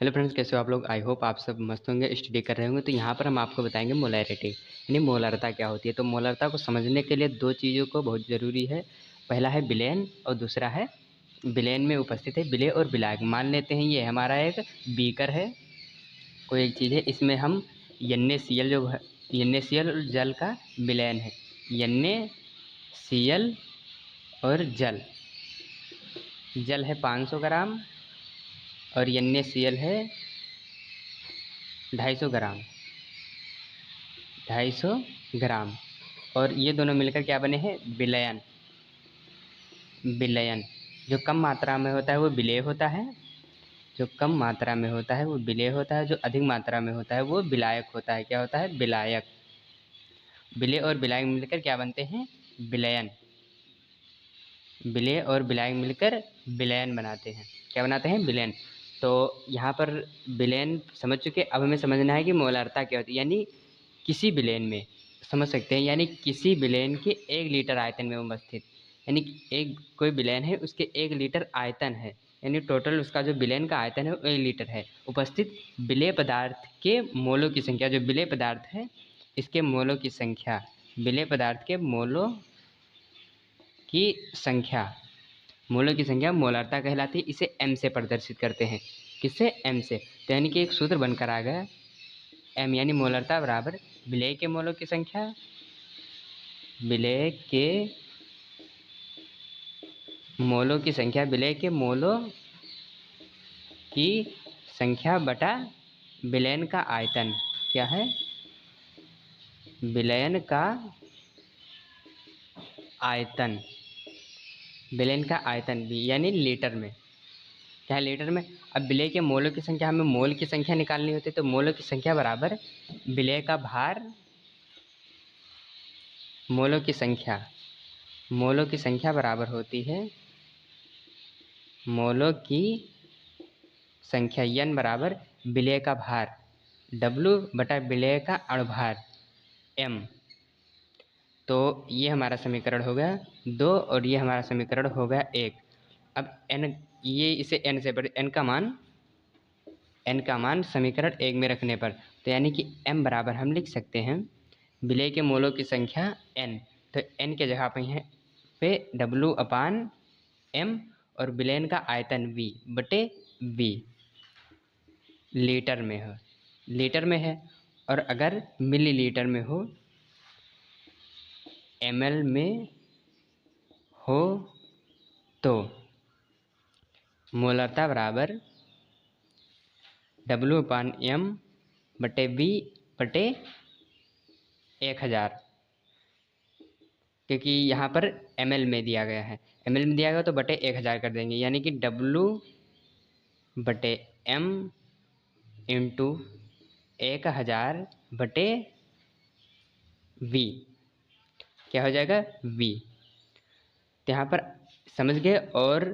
Hello friends, कैसे हो आप लोग। आई होप आप सब मस्त होंगे, स्टडी कर रहे होंगे। तो यहाँ पर हम आपको बताएंगे मोलैरिटी यानी मोलरता क्या होती है। तो मोलरता को समझने के लिए दो चीज़ों को बहुत ज़रूरी है। पहला है विलयन और दूसरा है विलयन में उपस्थित है विलेय और विलायक। मान लेते हैं ये हमारा एक बीकर है, कोई एक चीज़ है, इसमें हम NaCl जो है, NaCl जल का विलयन है। NaCl और जल है 500 ग्राम और NaCl है 250 ग्राम, 250 ग्राम। और ये दोनों मिलकर क्या बने हैं, विलयन। विलयन जो कम मात्रा में होता है वो विलेय होता है, जो कम मात्रा में होता है वो विलेय होता है, जो अधिक मात्रा में होता है वो विलायक होता है। क्या होता है, विलायक। विलेय और विलायक मिलकर क्या बनते हैं, विलयन। विलेय और विलायक मिलकर विलयन बनाते हैं। क्या बनाते हैं, विलयन। तो यहाँ पर विलयन समझ चुके, अब हमें समझना है कि मोलारता क्या होती है। यानी किसी विलयन में समझ सकते हैं, यानी किसी विलयन के 1 लीटर आयतन में उपस्थित, यानी एक कोई विलयन है उसके 1 लीटर आयतन है, यानी टोटल उसका जो विलयन का आयतन है वो 1 लीटर है। उपस्थित विलेय पदार्थ के मोलों की संख्या, जो विलेय पदार्थ है इसके मोलों की संख्या, विलेय पदार्थ के मोलों की संख्या, मोलों की संख्या मोलारता कहलाती है। इसे m से प्रदर्शित करते हैं। किससे, m से। तो यानी कि एक सूत्र बनकर आ गया, m यानी मोलारता बराबर विलेय के मोलों की संख्या, विलेय के मोलों की संख्या, विलेय के मोलों की संख्या बटा विलयन का आयतन। क्या है, विलयन का आयतन। विलयन का आयतन भी यानी लीटर में। क्या है, लीटर में। अब विलेय के मोलों की संख्या, हमें मोल की संख्या निकालनी होती है, तो मोलों की संख्या बराबर विलेय का भार मोलों की संख्या। मोलों की संख्या बराबर होती है मोलों की संख्या, n बराबर विलेय का भार W बटा विलेय का अणुभार m। तो ये हमारा समीकरण हो गया 2 और ये हमारा समीकरण हो गया 1। अब n, ये इसे n से बड़े, n का मान समीकरण 1 में रखने पर, तो यानी कि m बराबर हम लिख सकते हैं विलेय के मोलों की संख्या n। तो n के जगह पे W अपान m और विलयन का आयतन V बटे V। लीटर में हो, लीटर में है। और अगर मिलीलीटर में हो, ml में हो, तो मोलारता बराबर W अपान m बटे V बटे 1000, क्योंकि यहाँ पर ml में दिया गया है, ml में दिया गया तो बटे 1000 कर देंगे, यानी कि W बटे m इंटू 1000 बटे V। क्या हो जाएगा, V। तो यहाँ पर समझ गए, और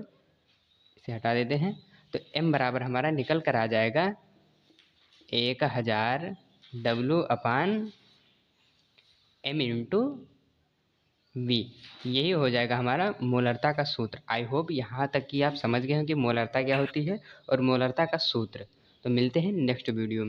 इसे हटा देते हैं। तो m बराबर हमारा निकल कर आ जाएगा 1000 W अपान m इंटू V। यही हो जाएगा हमारा मोलरता का सूत्र। आई होप यहाँ तक कि आप समझ गए हैं कि मोलरता क्या होती है और मोलरता का सूत्र। तो मिलते हैं नेक्स्ट वीडियो में।